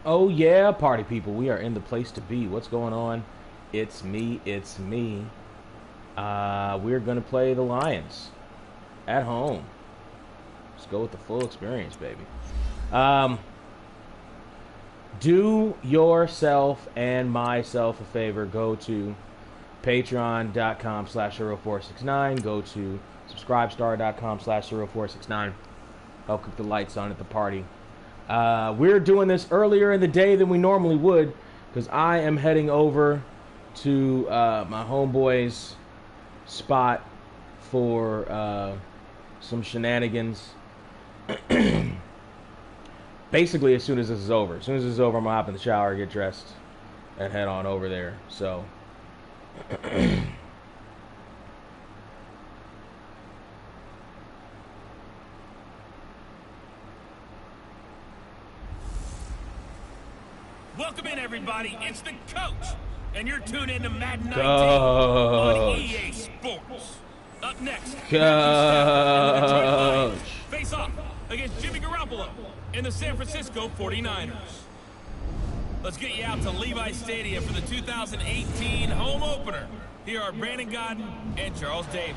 Oh yeah, party people, we are in the place to be. What's going on? It's me, it's me. We're gonna play the Lions at home. Let's go with the full experience, baby. Do yourself and myself a favor. Go to patreon.com/0469. Go to subscribestar.com/0469. Help keep the lights on at the party. We're doing this earlier in the day than we normally would because I am heading over to my homeboy's spot for some shenanigans. Basically, as soon as this is over. As soon as this is over, I'm going to hop in the shower, get dressed, and head on over there. So, welcome in, everybody. It's the coach, and you're tuned in to Madden 19 on EA Sports. Up next, Coach. face off against Jimmy Garoppolo and the San Francisco 49ers. Let's get you out to Levi's Stadium for the 2018 home opener. Here are Brandon Godden and Charles Davis.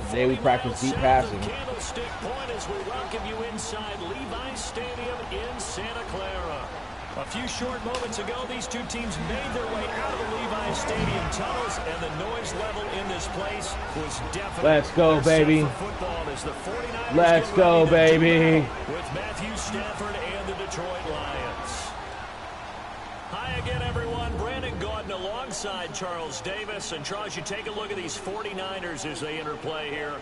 Today we practice deep passing. Candlestick Point as we welcome you inside Levi's Stadium in Santa Clara. A few short moments ago, these two teams made their way out of the Levi's Stadium tunnels, and the noise level in this place was definitely. Let's go, baby. Let's go, baby. With Matthew Stafford and the Detroit Lions. Hi again, everyone. Brandon Gaudin alongside Charles Davis. And Charles, you take a look at these 49ers as they interplay here.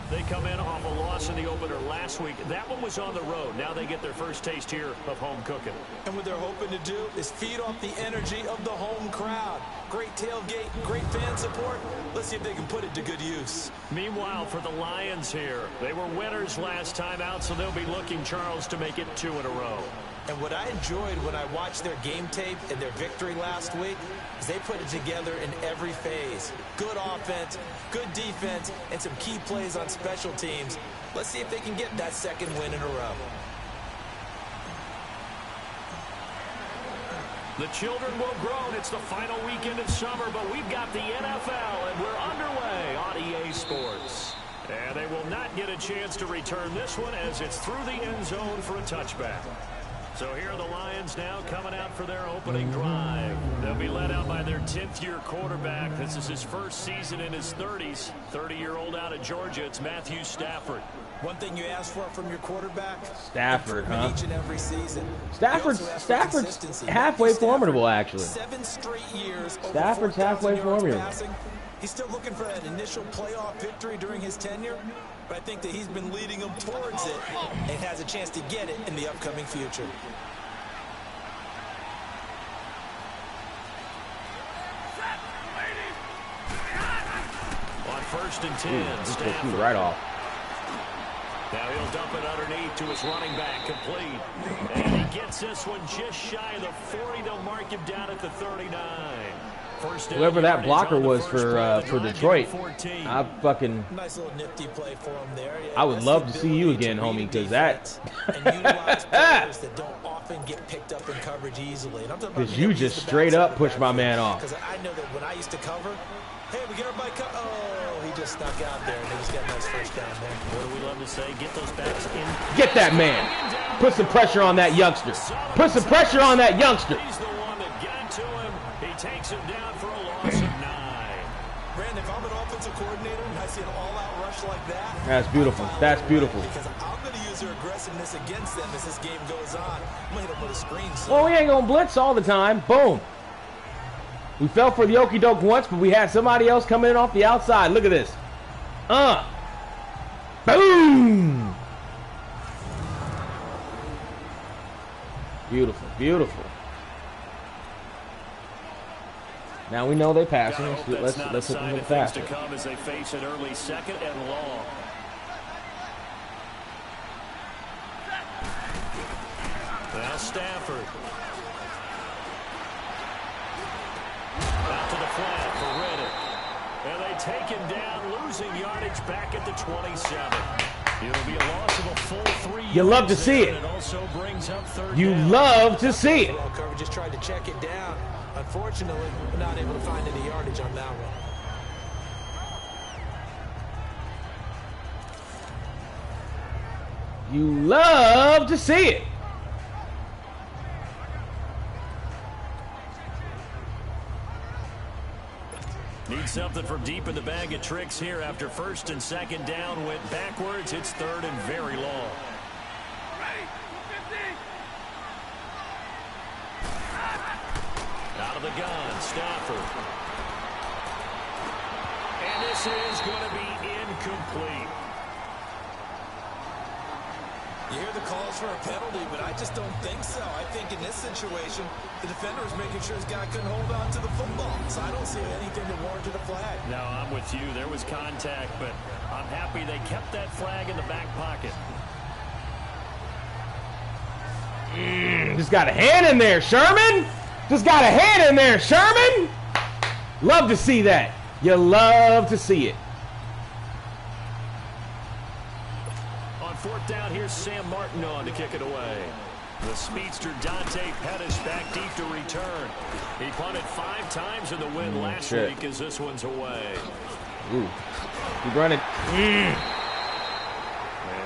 They come in off a loss in the opener last week. That one was on the road. Now they get their first taste here of home cooking. And what they're hoping to do is feed off the energy of the home crowd. Great tailgate, great fan support. Let's see if they can put it to good use. Meanwhile, for the Lions here, they were winners last time out, so they'll be looking, Charles, to make it 2 in a row. And what I enjoyed when I watched their game tape and their victory last week is they put it together in every phase. Good offense, good defense, and some key plays on special teams. Let's see if they can get that second win in a row. The children will grow. It's the final weekend of summer, but we've got the NFL, and we're underway on EA Sports. And they will not get a chance to return this one as it's through the end zone for a touchback. So here are the Lions now coming out for their opening drive. They'll be led out by their 10th-year quarterback. This is his first season in his 30s. 30-year-old out of Georgia. It's Matthew Stafford. One thing you ask for from your quarterback, Stafford, huh? each and every season. Stafford's halfway formidable, actually. 7 straight years. Stafford's halfway formidable. He's still looking for that initial playoff victory during his tenure, but I think that he's been leading them towards it and has a chance to get it in the upcoming future. On 1st and 10, Stafford. Right off. Now he'll dump it underneath to his running back, complete. And he gets this one just shy of the 40. They'll mark him down at the 39. Whoever that blocker was for Detroit, I fucking. Nice little nifty play for him there. Yeah, I would love to see you again, homie, because that. And utilize players that don't often get picked up in coverage easily. Because you just straight up pushed my man off. Because I know that when I used to cover, hey, we get everybody cover. Oh, he just snuck out there and he just got a nice first down there. What do we love to say? Get those backs in. Get that man. Put some pressure on that youngster. Put some pressure on that youngster. He's the one that got to him. He takes him down for a loss of 9. Brandon, if I'm an offensive coordinator and I see an all-out rush like that. That's beautiful. That's beautiful. Because I'm going to use their aggressiveness against them as this game goes on. I'm going to hit them with a screen. Well, we ain't going to blitz all the time. Boom. We fell for the okie doke once, but we had somebody else coming in off the outside. Look at this. Boom. Beautiful. Beautiful. Now we know they're passing. Let's hit them with the pass. To come as they face an early 2nd and long. Now Stafford. Out to the flat for Reddick. And they take him down, losing yardage back at the 27. It'll be a loss of a full 3 yards. You love to see it. It also brings up third You down. love to see it. Well, cover just tried to check it down. Unfortunately, not able to find any yardage on that one. You love to see it. Need something from deep in the bag of tricks here after first and second down went backwards. It's third and very long. Out of the gun, Stafford. And this is going to be incomplete. You hear the calls for a penalty, but I just don't think so. I think in this situation, the defender was making sure his guy couldn't hold on to the football. So I don't see anything that warranted a flag. No, I'm with you. There was contact, but I'm happy they kept that flag in the back pocket. Just got a hand in there, Sherman. Just got a hand in there, Sherman. Love to see that. You love to see it. Fourth down, here's Sam Martin on to kick it away. The speedster Dante Pettis back deep to return. He punted 5 times in the win last week as this one's away. Ooh, he running. A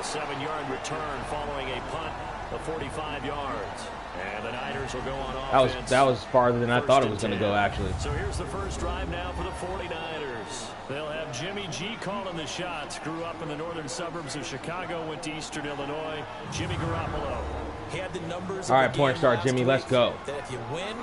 7-yard return following a punt of 45 yards. And the Niners will go on offense. That was farther than I thought it was going to go, actually. So here's the first drive now for the 49ers. They'll have Jimmy G calling the shots. Grew up in the northern suburbs of Chicago, went to Eastern Illinois. Jimmy Garoppolo. He had the numbers. All right, point star Jimmy, let's go. That if you win,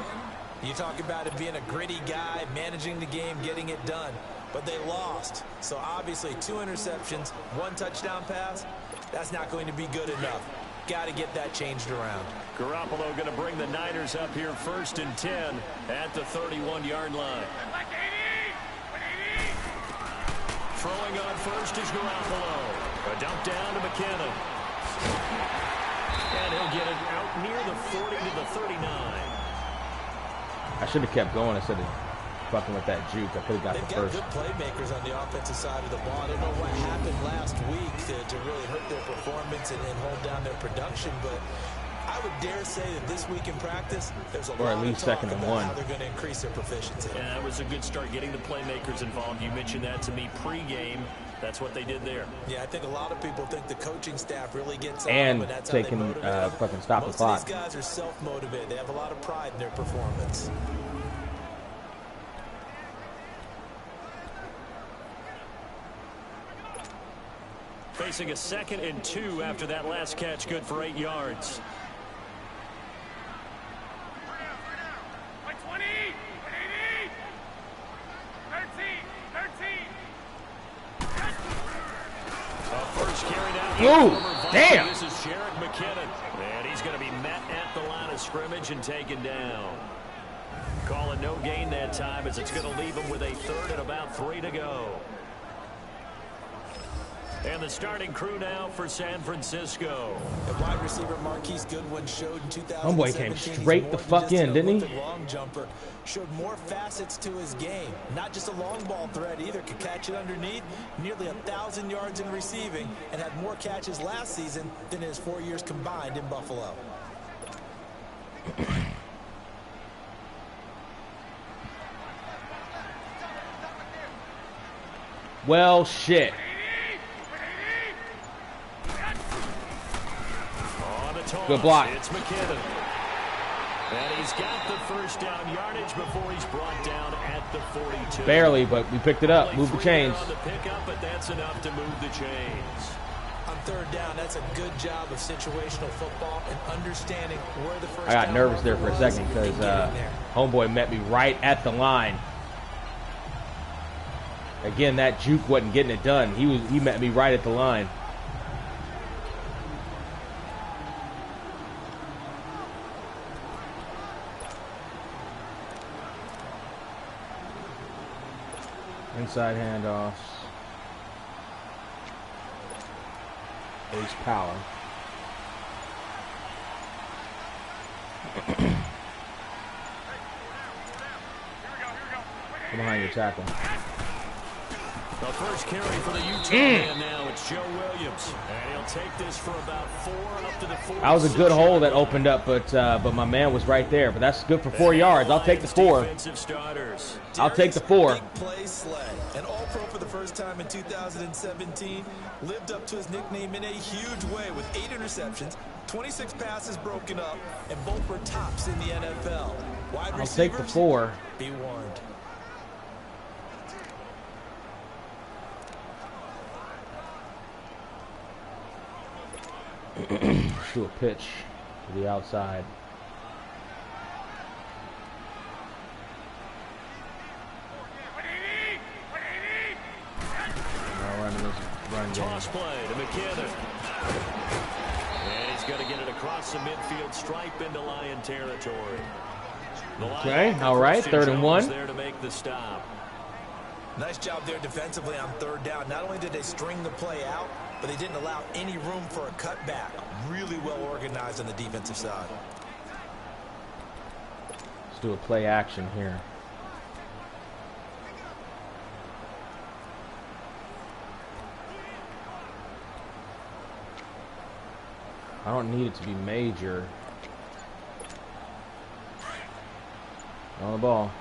you talk about it being a gritty guy, managing the game, getting it done. But they lost. So obviously 2 interceptions, 1 touchdown pass. That's not going to be good enough. Got to get that changed around. Garoppolo going to bring the Niners up here first and 10 at the 31-yard line. Throwing on first is Garoppolo. A dump down to McKinnon. And he'll get it out near the 40 to the 39. I should have kept going instead of fucking with that juke. I could have got the first. They've got good playmakers on the offensive side of the ball. I don't know what happened last week to really hurt their performance and hold down their production, but I would dare say that this week in practice, there's a lot of talk about how they're going to increase their proficiency. Yeah, that was a good start, getting the playmakers involved. You mentioned that to me pregame. That's what they did there. Yeah, I think a lot of people think the coaching staff really gets and on them, and that's taking how they motivate them. fucking stop the clock. Most of these guys are self-motivated. They have a lot of pride in their performance. Facing a 2nd and 2 after that last catch, good for 8 yards. Ooh, damn. This is Jarek McKinnon, and he's going to be met at the line of scrimmage and taken down. Calling no gain that time as it's going to leave him with a 3rd and about 3 to go. And the starting crew now for San Francisco. The wide receiver Marquise Goodwin showed in 2017. Homeboy came straight the fuck in, didn't he? Long jumper. Showed more facets to his game. Not just a long ball threat either. Could catch it underneath. Nearly 1,000 yards in receiving and had more catches last season than in his 4 years combined in Buffalo. Well, shit. Good block. It's McKinnon. And he's got the first down yardage before he's brought down at the 42. Barely, but we picked it up. Move the chains. On the pickup, but that's enough to move the chains. On 3rd down, that's a good job of situational football and understanding where the first I got nervous there for a second because homeboy met me right at the line. Again, that juke wasn't getting it done. He met me right at the line. Inside handoffs. Ace power. Come behind your tackle. The first carry for the Utah man now. It's Joe Williams. And he'll take this for about 4 up to the 4. That was a good hole that opened up, but my man was right there. But that's good for 4 yards. I'll take the 4. I'll take the 4. Big play sled. An all-pro for the first time in 2017. Lived up to his nickname in a huge way with 8 interceptions, 26 passes broken up, and both were tops in the NFL. Wide I'll take the 4. Be warned. Do a pitch to the outside. Toss play to McKinnon. And he's going to get it across the midfield stripe into Lion territory. Okay, all right, 3rd and 1. There to make the stop. Nice job there defensively on 3rd down. Not only did they string the play out, but they didn't allow any room for a cutback. Really well organized on the defensive side. Let's do a play action here. I don't need it to be major. On the ball.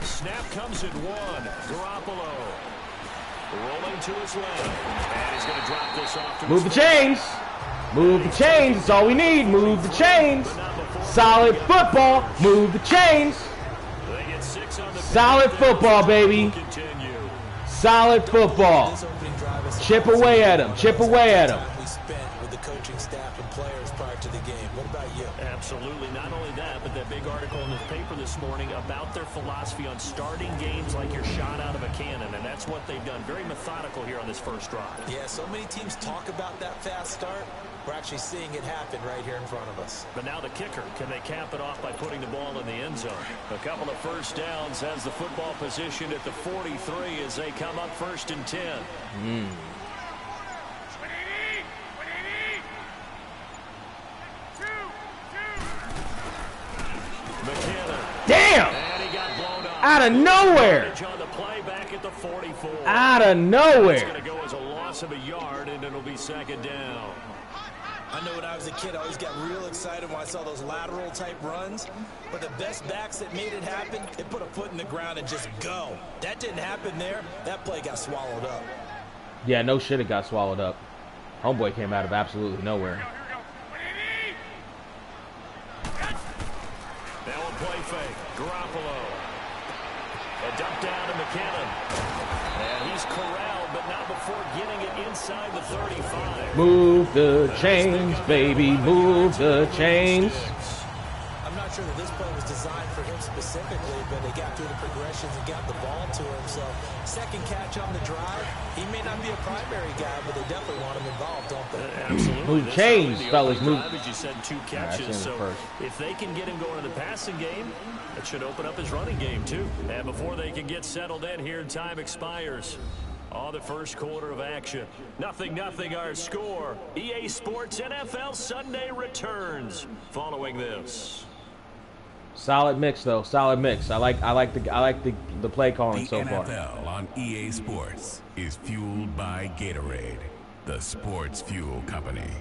Snap comes at 1. Garoppolo rolling to his left. And he's going to drop this off to Move the chains. Move the chains. That's all we need. Move the chains. Solid football. Move the chains. Solid football, baby. Solid football. Chip away at him. Chip away at him. We spent with the coaching staff and players prior to the game. What about you? Absolutely. Not only that, but that big article in the paper this morning about their philosophy on starting games like you're shot out of a cannon, and that's what they've done. Very methodical here on this first drive. Yeah, so many teams talk about that fast start. We're actually seeing it happen right here in front of us. But now the kicker, can they cap it off by putting the ball in the end zone? A couple of first downs, has the football position at the 43 as they come up 1st and 10. McKinnon. Damn! And he got blown up. Out of nowhere. On the play back at the 44. Out of It's nowhere. going to go as a loss of a yard, and it'll be 2nd down. I know when I was a kid, I always got real excited when I saw those lateral type runs. But the best backs that made it happen, they put a foot in the ground and just go. That didn't happen there. That play got swallowed up. Yeah, no shit, it got swallowed up. Homeboy came out of absolutely nowhere. Now a play fake. Garoppolo. A dump down to McKinnon. And he's corralled, but not before getting it inside the 35. Move the chains, baby. Move the chains. I'm not sure that this play was designed for him specifically, but they got through the progressions and got the ball to him. So, 2nd catch on the drive. He may not be a primary guy, but they definitely want him involved, don't they? Absolutely. Move chains, fellas. Move. As you said, 2 catches. So if they can get him going in the passing game, it should open up his running game, too. And before they can get settled in here, time expires. On the first quarter of action. 0-0 our score. EA Sports NFL Sunday returns following this. Solid mix though. Solid mix. I like the play calling so far. The NFL on EA Sports is fueled by Gatorade, the sports fuel company.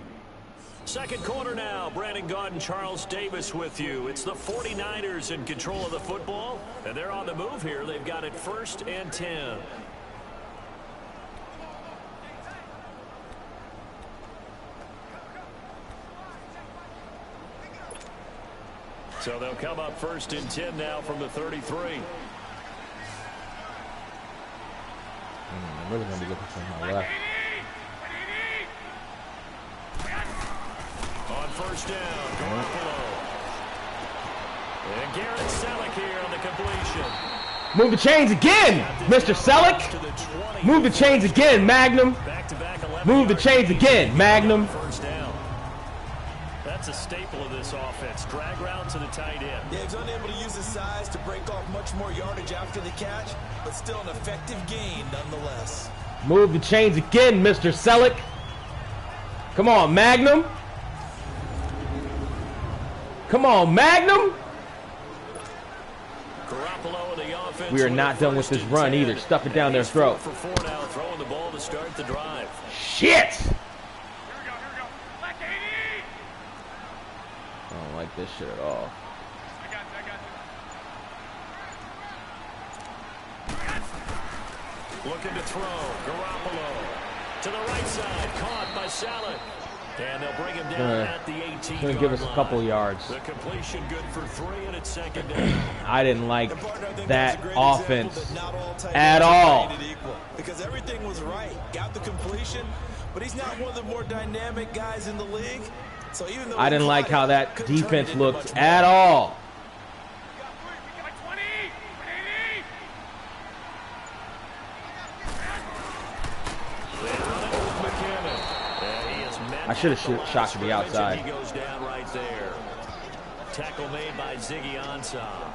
2nd quarter now. Brandon Gaudin, Charles Davis with you. It's the 49ers in control of the football, and they're on the move here. They've got it 1st and 10. So they'll come up 1st and 10 now from the 33. I'm really going to be looking for my left. On 1st down, Garoppolo. And Garrett Selleck here on the completion. Move the chains again, Mr. Selleck. Move the chains again, Magnum. Move the chains again, Magnum. 1st down. That's a staple of this offense. Drag route to the tight end. Yeah, he's unable to use his size to break off much more yardage after the catch, but still an effective gain nonetheless. Move the chains again, Mr. Selleck. Come on, Magnum. Come on, Magnum. We are not done with this run either. Stuff it down their throat. For 4 now, throwing the ball to start the drive. Shit! I don't like this shit at all. Looking to throw. Garoppolo to the right side. Caught by Saleh. And they'll bring him down at the 18. Gonna give us a couple yards. The completion good for 3, and it's second down. I didn't like that offense at all. Because everything was right. Got the completion, but he's not one of the more dynamic guys in the league. So even though I didn't like how that defense looked at all. I should have shot to the outside. He goes down right there. Tackle made by Ziggy Ansah.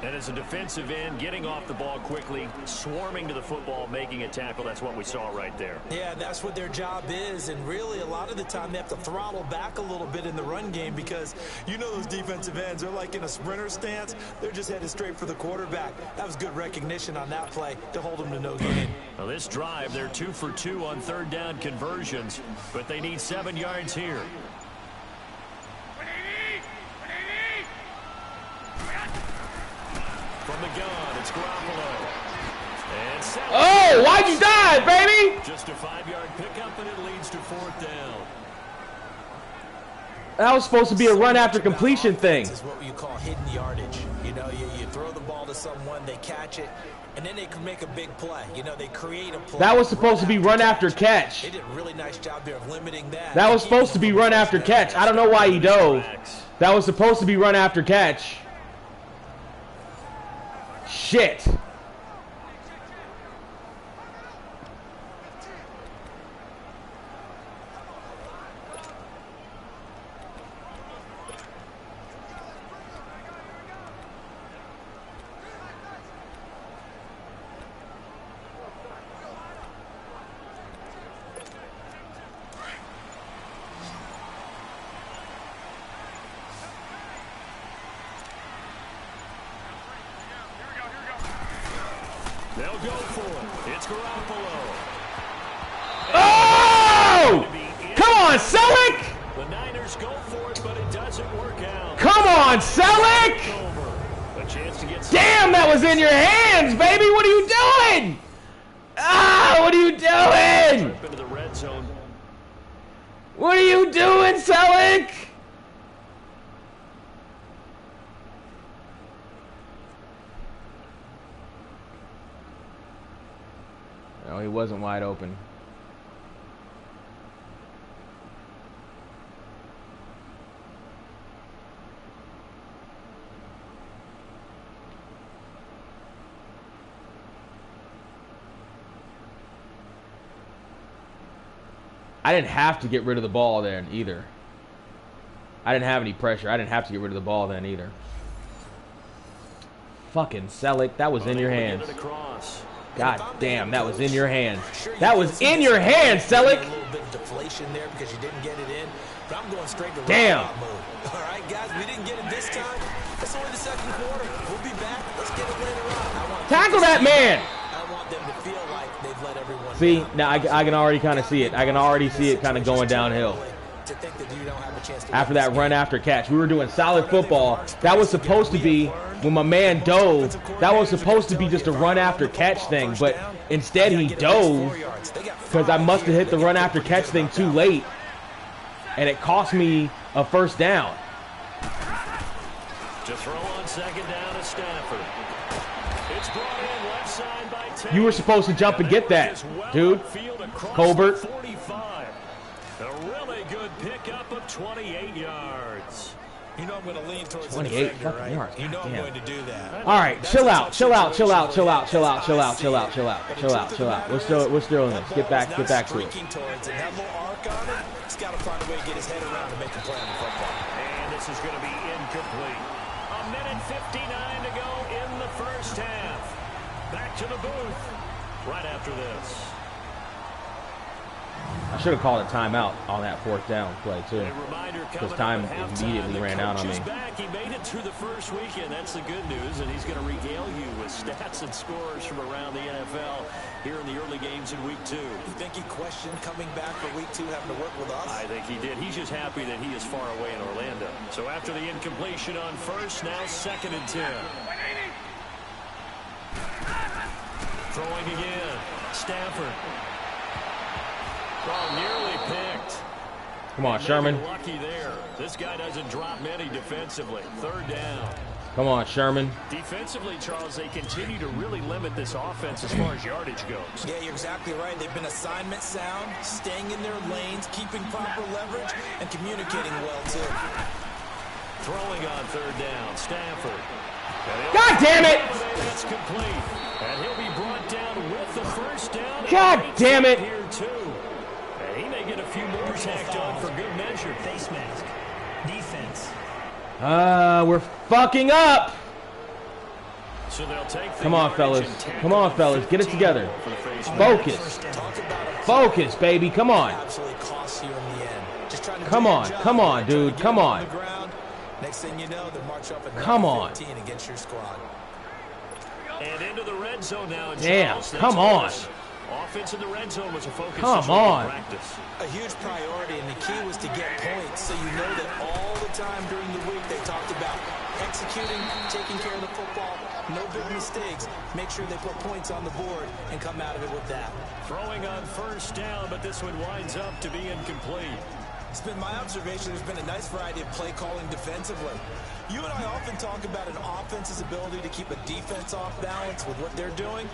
And as a defensive end, getting off the ball quickly, swarming to the football, making a tackle, that's what we saw right there. Yeah, that's what their job is, and really a lot of the time they have to throttle back a little bit in the run game because you know those defensive ends, they're like in a sprinter stance, they're just headed straight for the quarterback. That was good recognition on that play to hold them to no gain. Well, this drive, they're 2 for 2 on third down conversions, but they need 7 yards here. From the gun, it's Garoppolo. And oh, why'd you die, baby? Just a 5-yard pickup, and it leads to 4th down. That was supposed to be a run after completion thing. This is what you call hidden yardage. You know, you throw the ball to someone, they catch it, and then they can make a big play. You know, they create a play. That was supposed to be run after catch. They did a really nice job there of limiting that. That was supposed to be run after catch. I don't know why he dove. That was supposed to be run after catch. Shit. They'll go for it. It's Garoppolo. Oh! Come on, Selleck! The Niners go for it, but it doesn't work out. Come on, Selleck! A chance to get damn, that was in your hands, baby! What are you doing? Ah, what are you doing? into the red zone. What are you doing, Selleck? No, he wasn't wide open. I didn't have to get rid of the ball then either. I didn't have any pressure. I didn't have to get rid of the ball then either. Fucking Selleck, that was in your hands. God damn, that was in your hands. That was in your hands, Selleck. A little bit of deflation there because you didn't get it in, but I'm going straight to damn. Mode. All right, guys, we didn't get it this time. It's only the second quarter. We'll be back. Let's get it later on. Tackle that man. I want them to feel like they've let everyone see, down. now I can already kind of see it. I can already see it kind of going downhill. After that run after catch. We were doing solid football. That was supposed to be, when my man dove, that was supposed to be just a run after catch thing, but instead he dove because I must have hit the run after catch thing too late, and it cost me a first down. To throw on second down to Stafford. It's brought in left side by 10. You were supposed to jump and get that, dude. Colbert. 45. A really good pickup of 28 yards. You know I'm going to lean towards 28 the fucking right? yards. You know I'm Damn. going to do that. All right, chill out, chill out, chill out, chill out, chill out, chill out, chill out, chill out, chill out, chill out. We're still in this. Get back to it. Towards it. That little arc on it, he's got to find a way to get his head around and make a play on the football. And this is going to be incomplete. A minute 59 to go in the first half. Back to the booth right after this. I should have called a timeout on that 4th down play, too. Because time immediately ran out on me. Back. He made it through the first weekend. That's the good news, and he's going to regale you with stats and scores from around the NFL here in the early games in Week 2. You think he questioned coming back for Week 2, having to work with us? I think he did. He's just happy that he is far away in Orlando. So after the incompletion on first, now 2nd and 10. Throwing again. Stafford. Oh, nearly picked. Come on, Sherman. Lucky there. This guy doesn't drop many defensively. 3rd down. Come on, Sherman. Defensively, Charles, they continue to really limit this offense as far as yardage goes. Yeah, you're exactly right. They've been assignment sound, staying in their lanes, keeping proper leverage, and communicating well, too. Throwing on 3rd down. Stafford. God damn it! That's complete. And he'll be brought down with the 1st down. God damn it! Here, too. And he may get a few more tacked on for good measure. Face mask. Defense. We're fucking up. So they'll take the Come on, fellas. Come on, fellas. Get it together. Focus. Focus, baby. Come on. Absolutely costs you in the end. Just trying to Come on. Come on, dude. Come on. Next thing you know, they march up and come on. 15 against your squad. And into the red zone now. Damn. Come on. Offense in the red zone was a focus. Come on. Practice. A huge priority, and the key was to get points, so you know that all the time during the week they talked about executing, taking care of the football, no big mistakes, make sure they put points on the board and come out of it with that. Throwing on 1st down, but this one winds up to be incomplete. It's been my observation there's been a nice variety of play calling defensively. You and I often talk about an offense's ability to keep a defense off balance with what they're doing.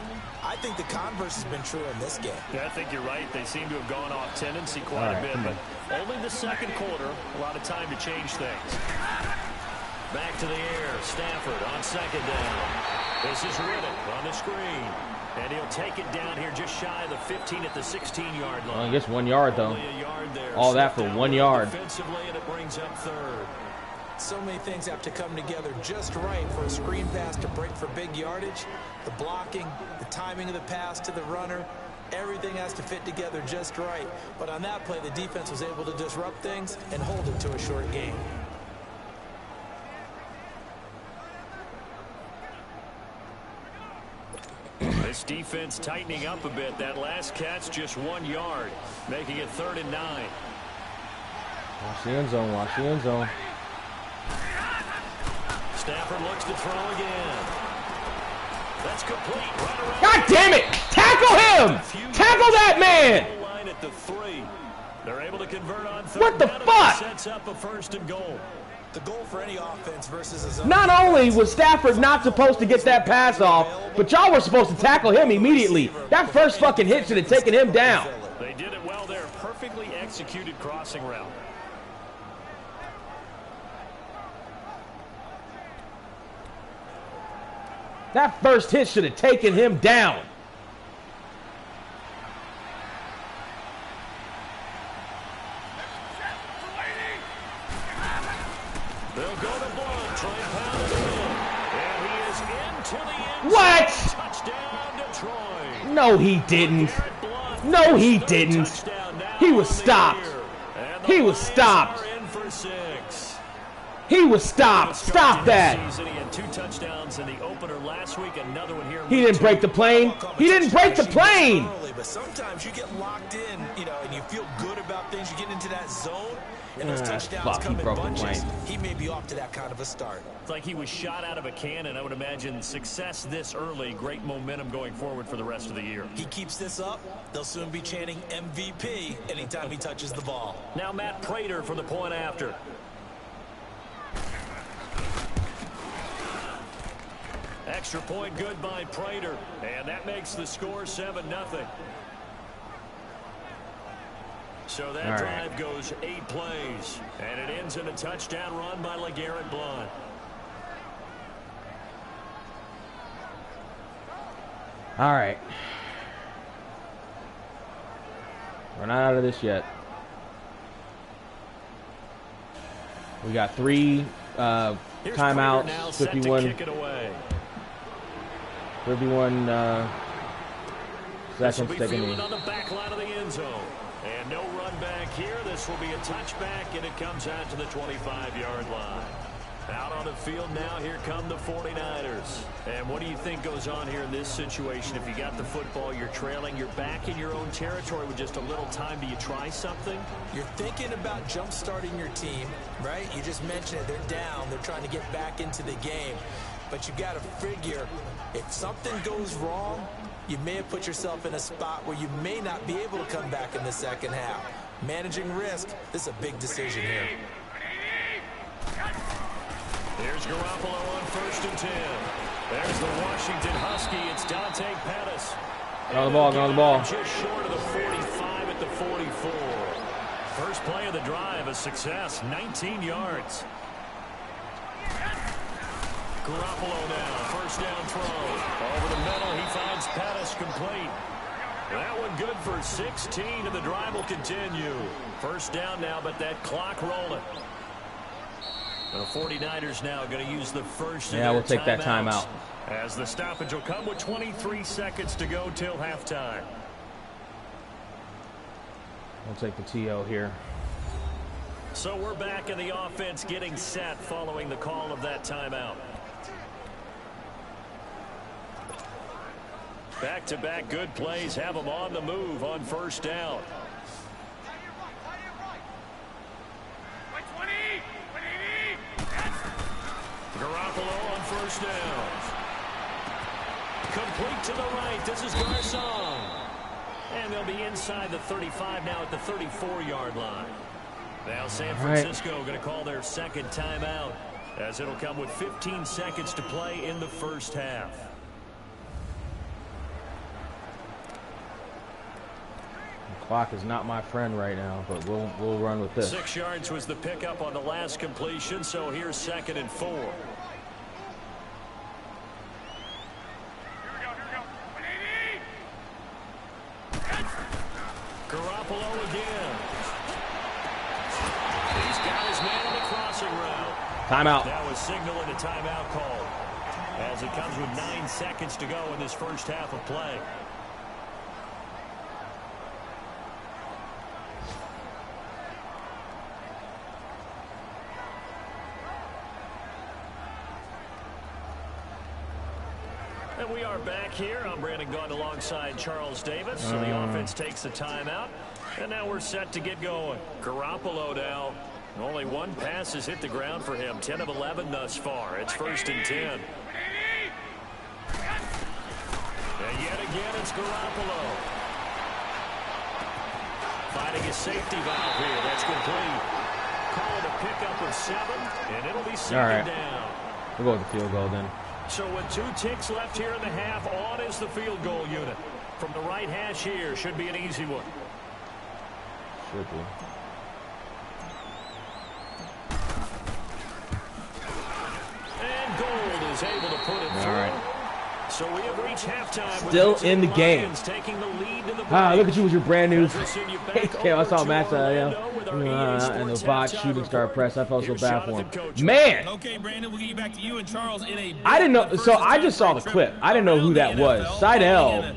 I think the converse has been true in this game. Yeah, I think you're right. They seem to have gone off tendency quite a bit, but only the 2nd quarter, a lot of time to change things. Back to the air. Stafford on 2nd down. This is Riddick on the screen. And he'll take it down here just shy of the 15 at the 16-yard line. Well, I guess 1 yard, though. Only a yard there. All that for 1 yard. Defensively, and it brings up 3rd. So many things have to come together just right for a screen pass to break for big yardage. The blocking, the timing of the pass to the runner, everything has to fit together just right. But on that play, the defense was able to disrupt things and hold it to a short game. This defense tightening up a bit. That last catch just 1 yard, making it 3rd and 9. Watch the end zone. Watch the end zone. Stafford looks to throw again. That's complete. Right around. God damn it! Tackle him! Tackle that man! Line at the 3. They're able to convert on 3rd. What the fuck? Sets up a 1st and goal. The goal for any offense versus a zone. Not only was Stafford not supposed to get that pass off, but y'all were supposed to tackle him immediately. That first fucking hit should have taken him down. They did it well there. Perfectly executed crossing route. That first hit should have taken him down. They'll go to Blunt, try and pound it in. And he is into the end zone. What? Touchdown, Detroit. No, he didn't. No, he didn't. He was stopped. He was stopped. He was stopped. Stop that. He had 2 touchdowns in the opener last week. Another one here. He didn't break the plane. He didn't break the plane. But sometimes you get locked in, you know, and you feel good about things. You get into that zone, and those touchdowns come in bunches. He may be off to that kind of a start. It's like he was shot out of a cannon. I would imagine success this early, great momentum going forward for the rest of the year. He keeps this up, they'll soon be chanting MVP anytime he touches the ball. Now Matt Prater for the point after. Extra point good by Prater, and that makes the score 7-0. So that drive goes 8 plays, and it ends in a touchdown run by LeGarrette Blount. All right. We're not out of this yet. We got 3 timeouts, 51 seconds taking me. On the back line of the end zone. And no run back here. This will be a touchback, and it comes out to the 25-yard line. Out on the field now, here come the 49ers. And what do you think goes on here in this situation? If you got the football, you're trailing, you're back in your own territory with just a little time. Do you try something? You're thinking about jump-starting your team, right? You just mentioned it. They're down. They're trying to get back into the game. But you got to figure, if something goes wrong, you may have put yourself in a spot where you may not be able to come back in the second half. Managing risk, this is a big decision here. Here's Garoppolo on 1st and 10. There's the Washington Husky. It's Dante Pettis. Get on the ball, get on the ball. Just short of the 45 at the 44. First play of the drive, a success, 19 yards. Garoppolo now, 1st down throw. Over the middle, he finds Pettis complete. That one good for 16, and the drive will continue. 1st down now, but that clock rolling. The 49ers now going to use the first. Yeah, we'll take that timeout. As the stoppage will come with 23 seconds to go till halftime. We'll take the TO here. So we're back in the offense getting set following the call of that timeout. Back-to-back good plays have them on the move on 1st down. Garoppolo on 1st down. Complete to the right. This is Garcon. And they'll be inside the 35 now at the 34-yard line. Now San Francisco going to call their second timeout, as it'll come with 15 seconds to play in the 1st half. The clock is not my friend right now, but we'll run with this. 6 yards was the pickup on the last completion, so here's 2nd and 4. Garoppolo again. He's got his man on the crossing route. Timeout. That was signaling a timeout call, as it comes with 9 seconds to go in this 1st half of play. And we are back here. I'm Brandon Gaudin alongside Charles Davis. So the offense takes the timeout. And now we're set to get going. Garoppolo now. Only one pass has hit the ground for him. 10 of 11 thus far. It's 1st and 10. And yet again, it's Garoppolo. Fighting his safety valve here. That's complete. Call it a pickup of 7. And it'll be 2nd down. We'll go with the field goal then. So with 2 ticks left here in the half, on is the field goal unit. From the right hash here, should be an easy one. Should be. And Gold is able to put it through. All right. So we have reached halftime. Still in the game. Taking the lead in the Look at you with your brand new. Okay, I saw Matt and the bot shooting star press. I felt so bad for him. Man. Okay, Brandon, we'll get you back to you and Charles in a. I didn't know. So I just saw the clip. I didn't know who that was. Seidel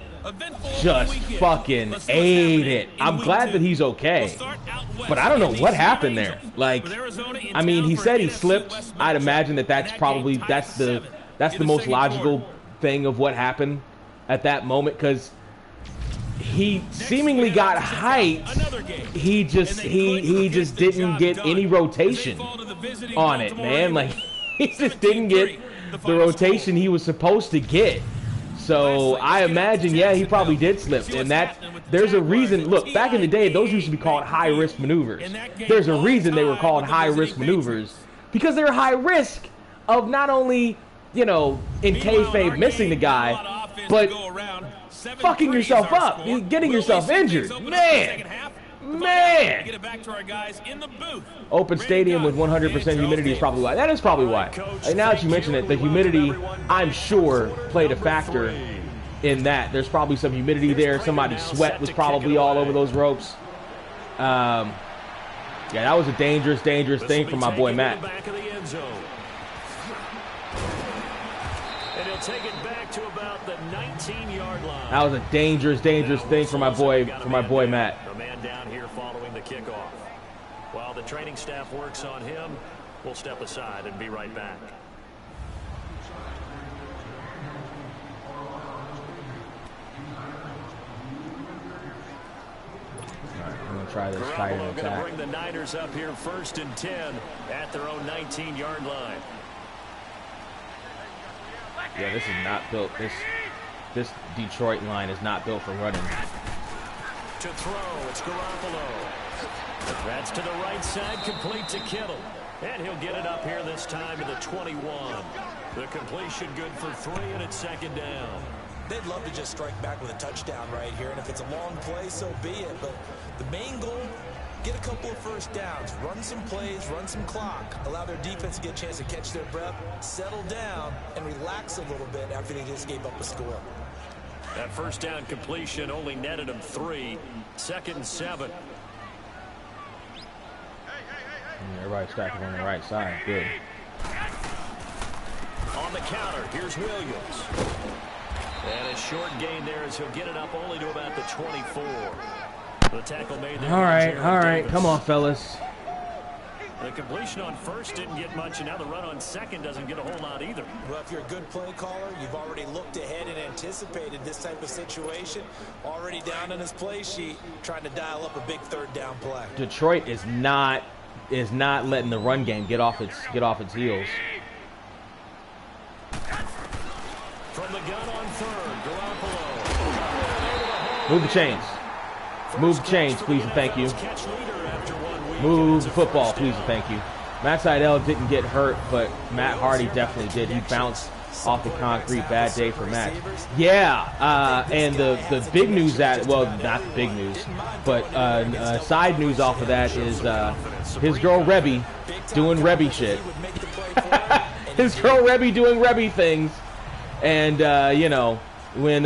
just fucking ate it. I'm glad that he's okay, but I don't know what happened there. Like, I mean, he said he slipped. I'd imagine that that's the most logical thing of what happened at that moment, because he seemingly got height. He just didn't get any rotation on it, man. Like, he just didn't get the rotation he was supposed to get. So I imagine, yeah, he probably did slip, and that there's a reason. Look, back in the day, those used to be called high-risk maneuvers. There's a reason they were called high-risk maneuvers, because they're high risk of not only, you know, in kayfabe missing the guy, but fucking yourself up, getting yourself injured. Man. Get it back to our guys in the booth. Open stadium with 100% humidity is probably why. That is probably why. Now that you mention it, the humidity, I'm sure, played a factor in that. There's probably some humidity there. Somebody's sweat was probably all over those ropes. Yeah, that was a dangerous thing for my boy Matt. And he'll take it back to about the 19-yard line. That was a dangerous thing for my boy Matt. The man down here training staff works on him. We'll step aside and be right back. I'm going to try this tight end Garoppolo going to attack. bring the Niners up here 1st and 10 at their own 19-yard line. Yeah, this is not built. This Detroit line is not built for running. To throw, it's Garoppolo. That's to the right side, complete to Kittle. And he'll get it up here this time to the 21. The completion good for 3, and it's 2nd down. They'd love to just strike back with a touchdown right here, and if it's a long play, so be it. But the main goal, get a couple of first downs, run some plays, run some clock, allow their defense to get a chance to catch their breath, settle down, and relax a little bit after they just gave up a score. That first down completion only netted him 3. 2nd and 7. Everybody's stacking on the right side. Good. On the counter, here's Williams. And a short gain there as he'll get it up only to about the 24. The tackle made there. All right. Come on, fellas. The completion on first didn't get much, and now the run on second doesn't get a whole lot either. Well, if you're a good play caller, you've already looked ahead and anticipated this type of situation. Already down on his play sheet, trying to dial up a big 3rd down play. Detroit is not letting the run game get off its heels. From the gun on 3rd, Garoppolo. Move the chains. Move the chains, please and thank you. Move the football, please and thank you. Matt Seidel didn't get hurt, but Matt Hardy definitely did. He bounced off the concrete. Bad day for Matt. Yeah, and the big news that, well, not big news, but side news off of that is his girl Rebby doing Rebby shit. His girl Rebby doing Rebby things. And, you know, when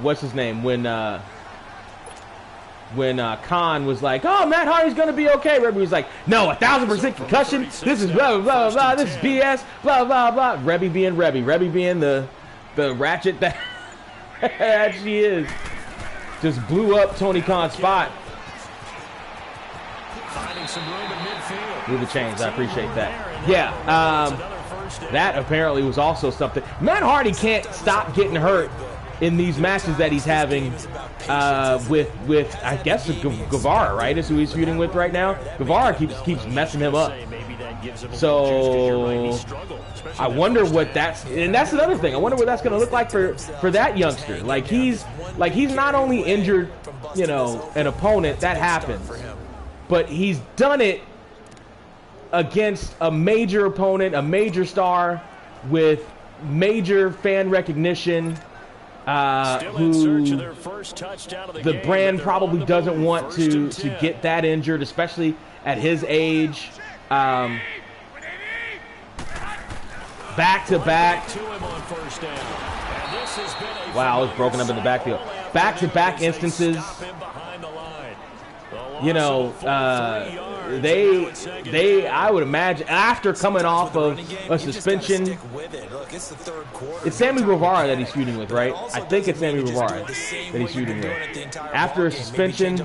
what's his name? When Khan was like, oh, Matt Hardy's going to be okay. Rebby was like, no, 1,000% concussion. This is blah, blah, blah, blah. This is BS. Blah, blah, blah. Rebby being Rebby. Rebby being the ratchet that, that she is. Just blew up Tony Khan's spot. Finding some room in midfield. Move the chains. I appreciate that. Yeah. That apparently was also something. Matt Hardy can't stop getting hurt in these matches that he's having with I guess Guevara, right? Is who he's feuding with right now. Guevara keeps messing him up. So I wonder what that's another thing. I wonder what that's going to look like for that youngster. Like he's not only injured, you know, an opponent that happens, but he's done it against a major opponent, a major star with major fan recognition. Who the brand probably doesn't want to get that injured, especially at his age. Back to back. Wow, it was broken up in the backfield. Back to back instances. You know, I would imagine after coming off of a suspension. It's Sammy Guevara that he's feuding with, right? I think it's Sammy Guevara that he's feuding with. After a suspension,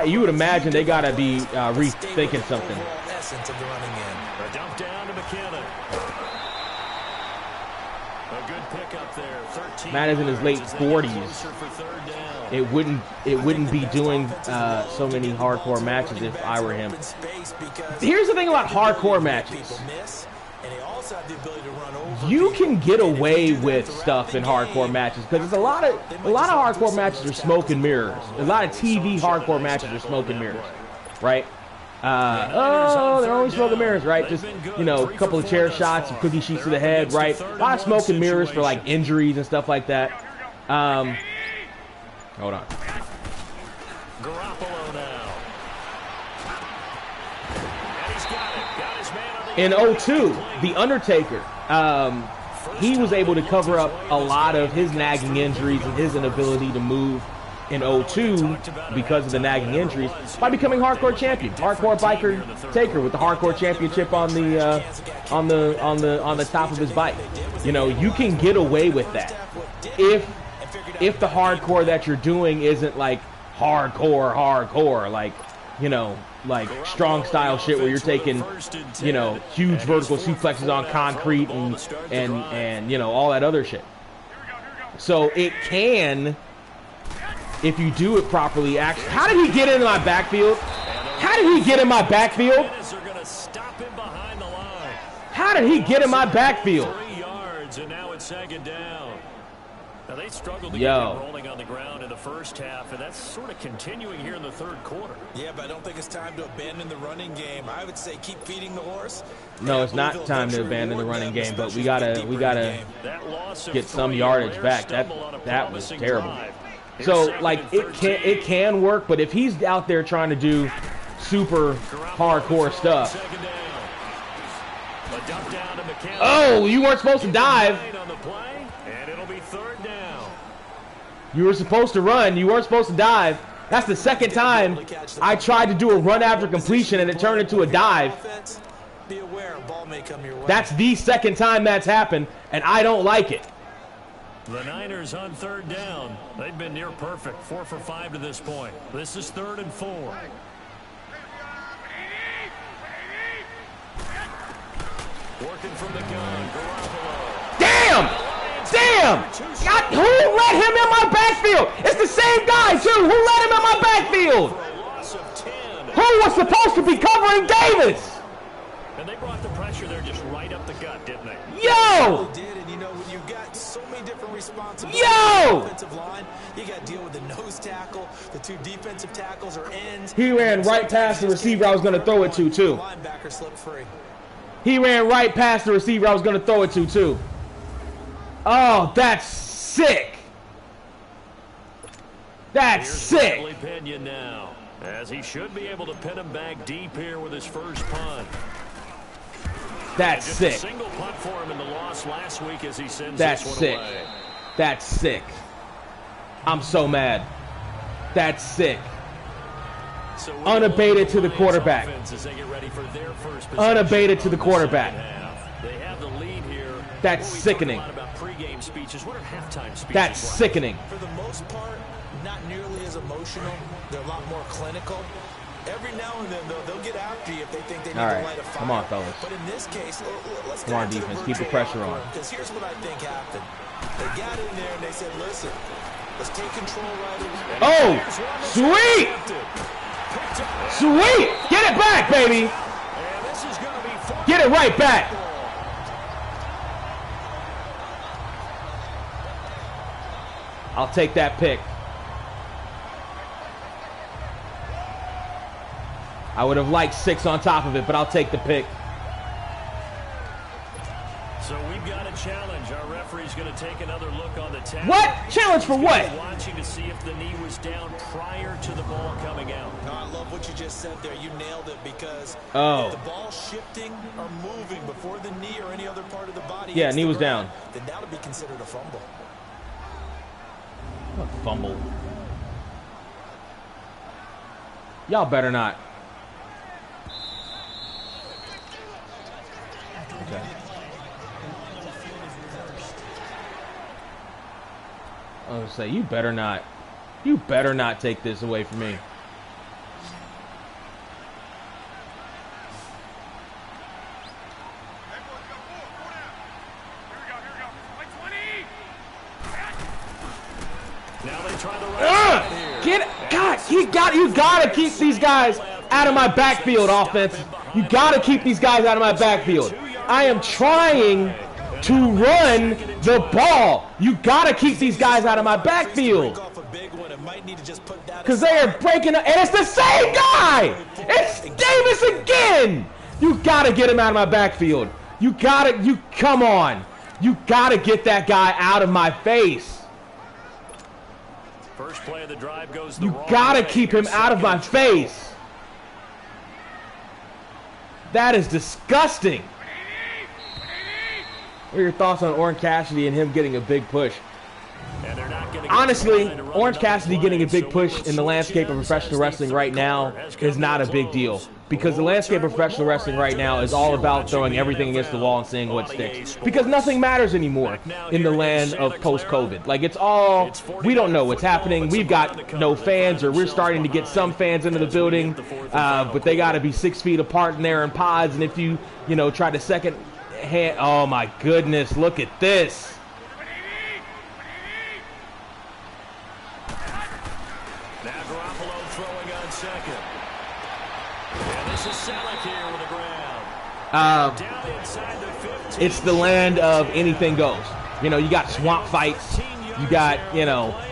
you would imagine they got to be rethinking something. Matt is in his late 40s. It wouldn't be doing so many hardcore matches if I were him. Hhere's the thing about hardcore matches. You can get away with stuff in hardcore matches because it's a lot of hardcore matches are smoke and mirrors. A lot of TV hardcore matches are smoke and mirrors, right? They're only smoke and mirrors, right? Just, you know, a couple of chair shots, some cookie sheets to the head, right? A lot of smoke and mirrors for like injuries and stuff like that. Hold on. Garoppolo now. In 02, The Undertaker, he was able to cover up a lot of his nagging injuries and his inability to move in 02 because of the nagging injuries by becoming hardcore champion, hardcore biker taker with the hardcore championship on the top of his bike. You know, you can get away with that if the hardcore that you're doing isn't like hardcore, like, you know, like strong style shit where you're taking, you know, huge vertical suplexes on concrete and you know, all that other shit. So it can, if you do it properly, actually. How did he get into my backfield? How did he get in my backfield? How did he get in my backfield? 3 yards, and now it's second down. Now they struggled to get him rolling on the ground in the first half, and that's sort of continuing here in the third quarter. Yeah, but I don't think it's time to abandon the running game. I would say keep feeding the horse. No, it's not time to abandon the running game, but we gotta get some yardage back. That was terrible. So like it can work, but if he's out there trying to do super hardcore stuff. Oh, you weren't supposed to dive. You were supposed to run. You weren't supposed to dive. That's the second time I tried to do a run after completion and it turned into a dive. That's the second time that's happened, and I don't like it. The Niners on third down. They've been near perfect. 4 for 5 to this point. This is 3rd and 4. Working from the gun. Garoppolo. Damn! Damn! God, who let him in my backfield? It's the same guy, too. Who let him in my backfield? Who was supposed to be covering Davis? And they brought the pressure there just right up the gut, didn't they? Yo! They did, and you know, when you've got so many different responsibilities Yo! on the offensive line, you got to deal with the nose tackle, the 2 defensive tackles or ends. He ran right past the receiver I was going to throw it to, too. Linebacker slipped free. He ran right past the receiver I was going to throw it to, too. Oh, that's sick. That's sick. Now, as he should be able to pin him back deep here with his first punt. That's sick. A single punt for him in the loss last week as he sends That's this one sick. away. That's sick. I'm so mad. That's sick. So unabated to the quarterback. Unabated to the quarterback. They have the lead here. That's sickening. That's sickening. For the most part, not nearly as emotional. They're a lot more clinical. Every now and then, they'll get after you if they think they need to light a fire. Come on, fellas. But in this case, let's come on, defense. Keep the pressure on. Because here's what I think happened. They got in there and they said, listen, let's take control right away. Oh, sweet! Sweet! Get it back, baby! Get it right back! I'll take that pick. I would have liked 6 on top of it, but I'll take the pick. So we've got a challenge. Our referee's going to take another look on the tap. What? Challenge for what? Watching to see if the knee was down prior to the ball coming out. No, I love what you just said there. You nailed it because if the ball shifting or moving before the knee or any other part of the body. Yeah, knee was down. Then that would be considered a fumble. What fumble? Y'all better not. Okay. I was gonna say, you better not take this away from me. Now they try to you gotta keep these guys out of my backfield, offense. You gotta keep these guys out of my backfield. I am trying to run the ball. You gotta keep these guys out of my backfield. Because they are breaking up, and it's the same guy! It's Davis again! You gotta get him out of my backfield. Come on. You gotta get that guy out of my face. First play of the drive goes the You wrong gotta way. keep him out of my face. That is disgusting. What are your thoughts on Orange Cassidy and him getting a big push? Honestly, Orange Cassidy getting a big push in the landscape of professional wrestling right now is not a big deal. Because the landscape of professional wrestling right now is all about throwing everything against the wall and seeing what sticks. Because nothing matters anymore in the land of post-COVID. Like, it's all, we don't know what's happening. We've got no fans, or we're starting to get some fans into the building, but they got to be 6 feet apart in there in pods. And if you try to second hand, oh my goodness, look at this. Now Garoppolo throwing on second. And this is Selleck here with the ground. Down inside the 15. It's the land of anything goes. You got swamp fights. You got,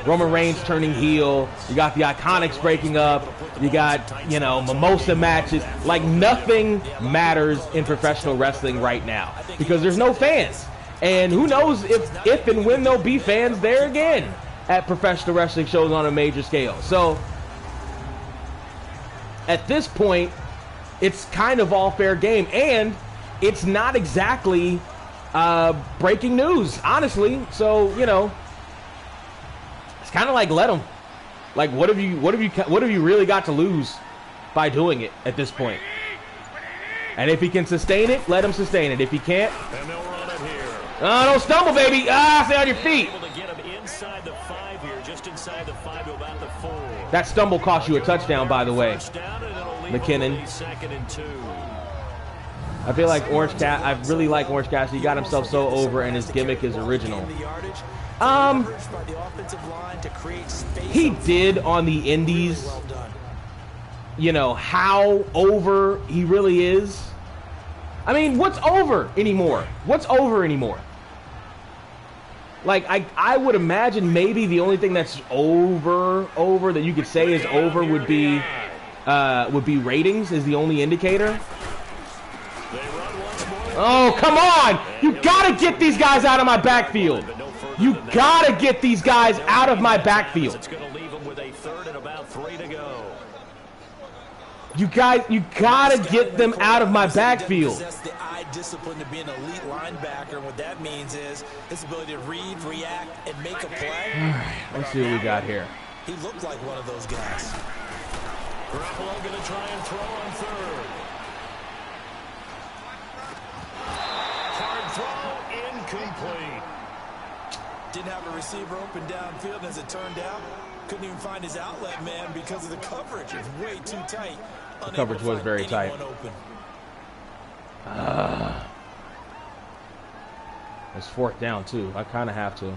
Roman Reigns turning heel. You got the Iconics breaking up. You got, mimosa matches. Like, nothing matters in professional wrestling right now because there's no fans. And who knows if and when there'll be fans there again at professional wrestling shows on a major scale. So, at this point, it's kind of all fair game. And it's not exactly breaking news, honestly. So, it's kind of like, let them. Like, what have you really got to lose by doing it at this point? And if he can sustain it, let him sustain it. If he can't, And they'll run it here. don't stumble, baby. Stay on your feet. Able to get him inside the 5 here, just inside the 5 to about the 4. That stumble cost you a touchdown, by the way. First down, and it'll leave McKinnon. him with a 2nd and 2. I feel like I really like Orange Cassidy. He got himself so over, and his gimmick is original. He did on the indies, how over he really is. I mean, what's over anymore? What's over anymore? Like, I would imagine maybe the only thing that's over that you could say is over would be ratings is the only indicator. Oh, come on! You gotta get these guys out of my backfield. You gotta get these guys out of my backfield. It's going to leave him with a 3rd and about 3 to go. You gotta get them out of my backfield. Possess the eye discipline to be an elite linebacker. What that means is his ability to read, react, and make a play. Let's see what we got here. He looked like one of those guys. Garoppolo going to try and throw on 3rd. Hard throw, incomplete. Didn't have a receiver open downfield, as it turned out. Couldn't even find his outlet man because of the coverage. It was way too tight. The coverage was very tight. It's 4th down, too. I kind of have to.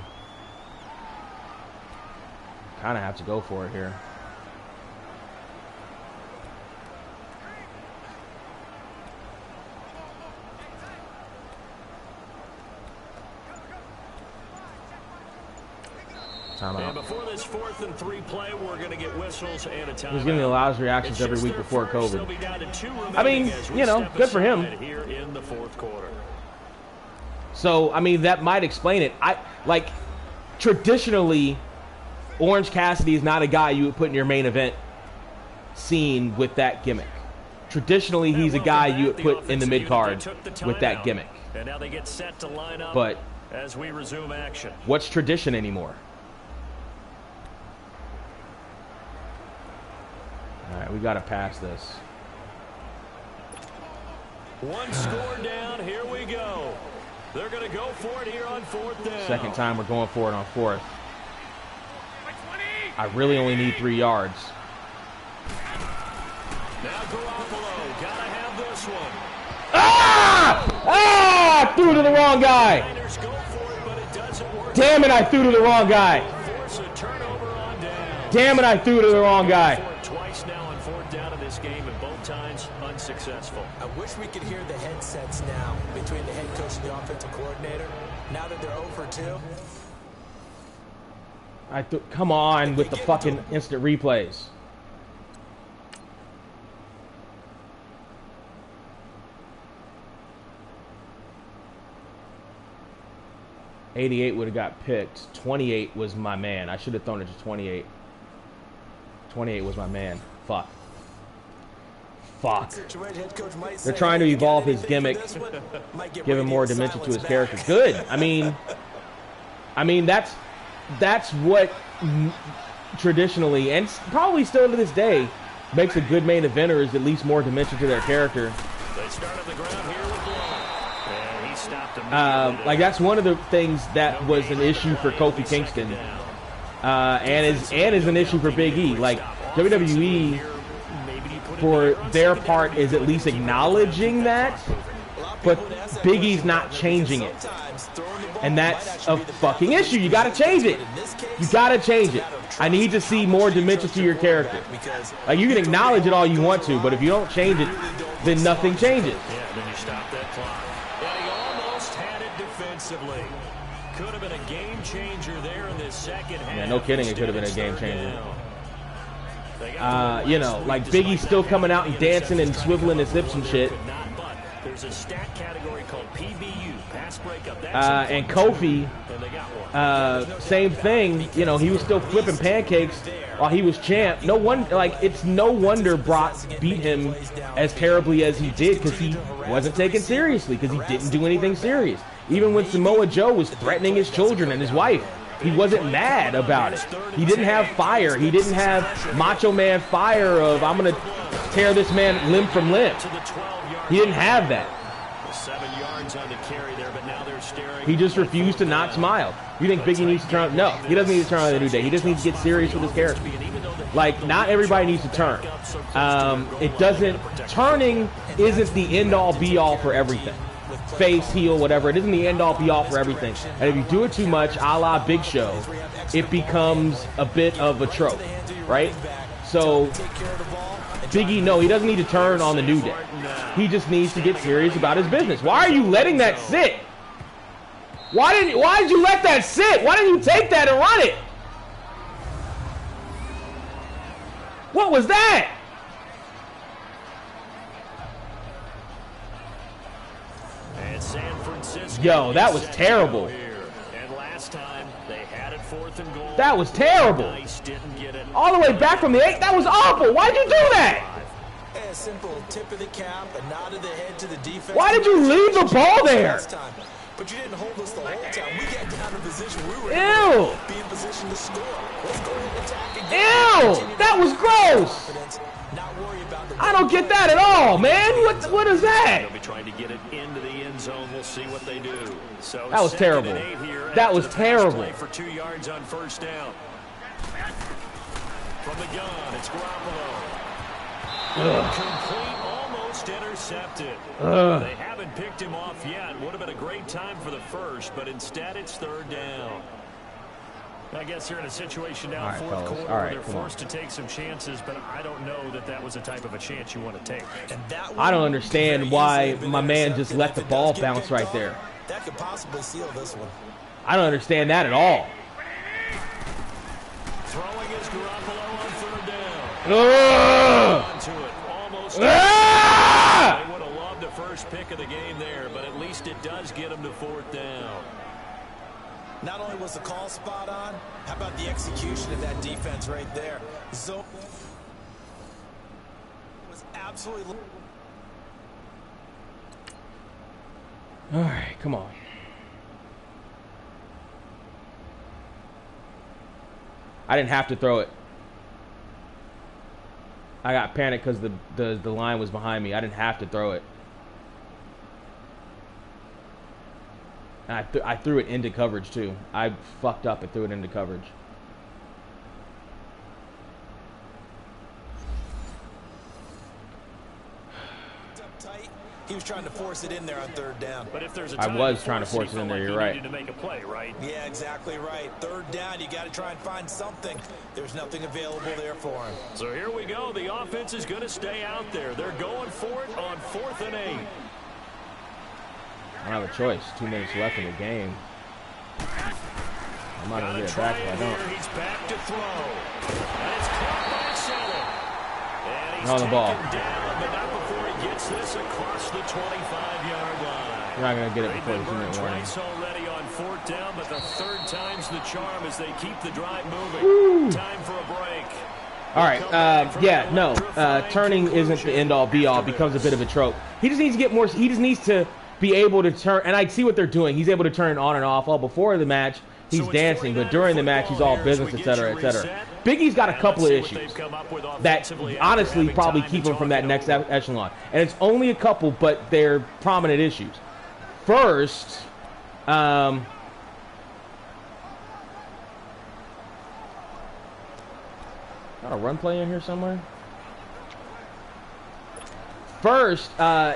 Go for it here. And before this 4th and 3 play, we're going to get whistles and a timeout. He's getting the loudest reactions every week before COVID. I mean, good for him. Here in the 4th quarter. So, I mean, that might explain it. Traditionally, Orange Cassidy is not a guy you would put in your main event scene with that gimmick. Traditionally, he's a guy you would put in the mid-card with that gimmick. And now they get set to line up but as we resume action. What's tradition anymore? All right, we got to pass this. One score down. Here we go. They're going to go for it here on 4th down. Second time we're going for it on 4th. I really only need 3 yards. Now Garoppolo, got to have this one. Ah! Threw to the wrong guy. Niners go for it, but it doesn't work. Damn it, I threw to the wrong guy. Force a turnover on down. Damn it, I threw to the wrong guy. Twice now on 4th down in this game, and both times unsuccessful. I wish we could hear the headsets now between the head coach and the offensive coordinator. Now that they're over 2. Come on with the fucking instant replays. $88 would have got picked. 28 was my man. I should have thrown it to 28. 28 was my man. Fuck. They're trying to evolve his gimmick, give him more dimension to his character. Good. I mean that's what traditionally, and probably still to this day, makes a good main eventer is at least more dimension to their character. They start on the ground here with Blanc. And he stopped him. Like that's one of the things that was an issue for Kofi Kingston, and is an issue for Big E. Like WWE, for their part, is at least acknowledging that, but Big E's not changing it, and that's a fucking issue. You got to change it. You got to change it. I need to see more dimension to your character. Like you can acknowledge it all you want to, but if you don't change it, then nothing changes. Yeah, then you stop that clock. And he almost had it defensively. Could have been a game changer there in this second half. Yeah, no kidding, it could have been a game changer. You know, like Big E's still coming out and dancing and swiveling his hips and shit. There's a stat category called PBU, pass breakup. And Kofi, same thing. You know, he was still flipping pancakes while he was champ. No one, like, it's no wonder Brock beat him as terribly as he did, because he wasn't taken seriously, because he didn't do anything serious. Even when Samoa Joe was threatening his children and his wife, he wasn't mad about it. He didn't have fire. He didn't have Macho Man fire of, I'm going to tear this man limb from limb. He didn't have that. 7 yards on the carry there, but now they're staring. He just refused to not smile. You think Biggie needs to turn? No, he doesn't need to turn on the New Day. He just needs to get serious with his character. Like, not everybody needs to turn. It doesn't, turning isn't the end-all be-all for everything. Face, heel, whatever. It isn't the end-all be-all for everything. And if you do it too much, a la Big Show, it becomes a bit of a trope, right? So, Biggie, no, he doesn't need to turn on the New Day. He just needs to get serious about his business. Why are you letting that sit? Why did you let that sit? Why didn't you take that and run it? What was that? And San Francisco. Yo, that was terrible. And last time they had it 4th and goal. That was terrible. Nice, didn't get it. All the way back from the 8. That was awful. Why'd you do that? A simple tip of the cap, a nod of the head to the defense. Why did you leave the ball there? But you didn't hold us the whole time. We got down in position. We were Ew. be in position to score. Let's go ahead and attack again. Ew. That was gross. Not worry about the I don't get that at all, man. What is that? They'll be trying to get it into the end zone. We'll see what they do. So That was terrible. That was terrible. For 2 yards on first down. From the gun, it's Garoppolo. Complete, almost intercepted. They haven't picked him off yet. Would have been a great time for the first, but instead it's 3rd down. I guess they're in a situation now, All right, 4th fellas. quarter, All right, where they're come on. forced to take some chances, but I don't know that that was the type of a chance you want to take. I don't understand why my man just let the ball bounce right there. That could possibly seal this one. I don't understand that at all. Throwing is Garoppolo on 3rd down. Ugh. Onto it. Almost. Ah! They would have loved the first pick of the game there, but at least it does get them to 4th down. Not only was the call spot on, how about the execution of that defense right there? So was absolutely. All right, come on. I didn't have to throw it. I got panicked because the line was behind me. I didn't have to throw it. And I threw it into coverage too. I fucked up and threw it into coverage. He was trying to force it in there on 3rd down. But if there's a I time was trying to force it in there. like You're he right. needed to make a play, right? Yeah, exactly right. 3rd down, you got to try and find something. There's nothing available there for him. So here we go. The offense is going to stay out there. They're going for it on 4th and 8. I don't have a choice. 2 minutes left in the game. I'm not going to get it back if I don't. He's back to throw. And it's caught by center. And he's On the ball. taken down, but not before he gets this across the 25-yard line. You're not going to get it They've before been the 2-minute burned warning. twice already on 4th down, but the 3rd time's the charm as they keep the drive moving. Time for a break. All right, yeah, no, turning isn't the end-all, be-all. Becomes a bit of a trope. He just needs to get more. He just needs to be able to turn, and I see what they're doing. He's able to turn it on and off. All before the match, he's dancing, but during the match, he's all business, etc., etc. Big E's got a couple of issues that honestly probably keep him from that next echelon, and it's only a couple, but they're prominent issues. First, got a run play in here somewhere. First,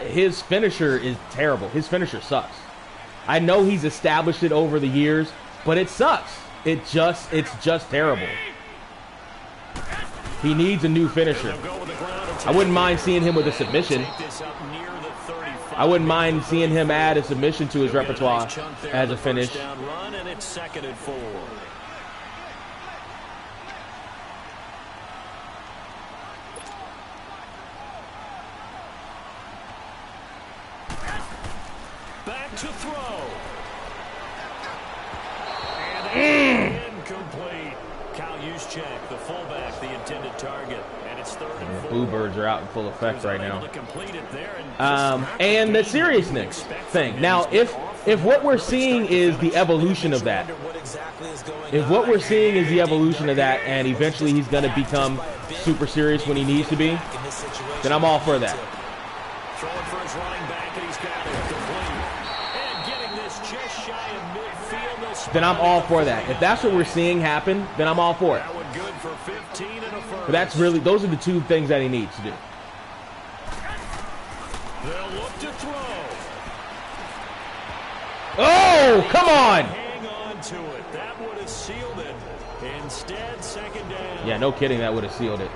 his finisher is terrible. His finisher sucks. I know he's established it over the years, but it sucks. It's just terrible. He needs a new finisher. I wouldn't mind seeing him with a submission. I wouldn't mind seeing him add a submission to his repertoire as a finish. Back to throw. And incomplete. Kyle Juszczyk, the fullback, the intended target. And it's third and 4. Boo birds are out in full effect right now. And the seriousness thing. Now, if what we're seeing is the evolution of that, if what we're seeing is the evolution of that, and eventually he's going to become super serious when he needs to be, then I'm all for that. Throwing for his running back, and he's got it complete. And getting this just shy of midfield. Then I'm all for that. If that's what we're seeing happen, then I'm all for it. That one good for 15 and a first. But that's really, those are the two things that he needs to do. They'll look to throw. Oh, come on! Hang on to it. That would have sealed it. Instead, second down. Yeah, no kidding, that would have sealed it.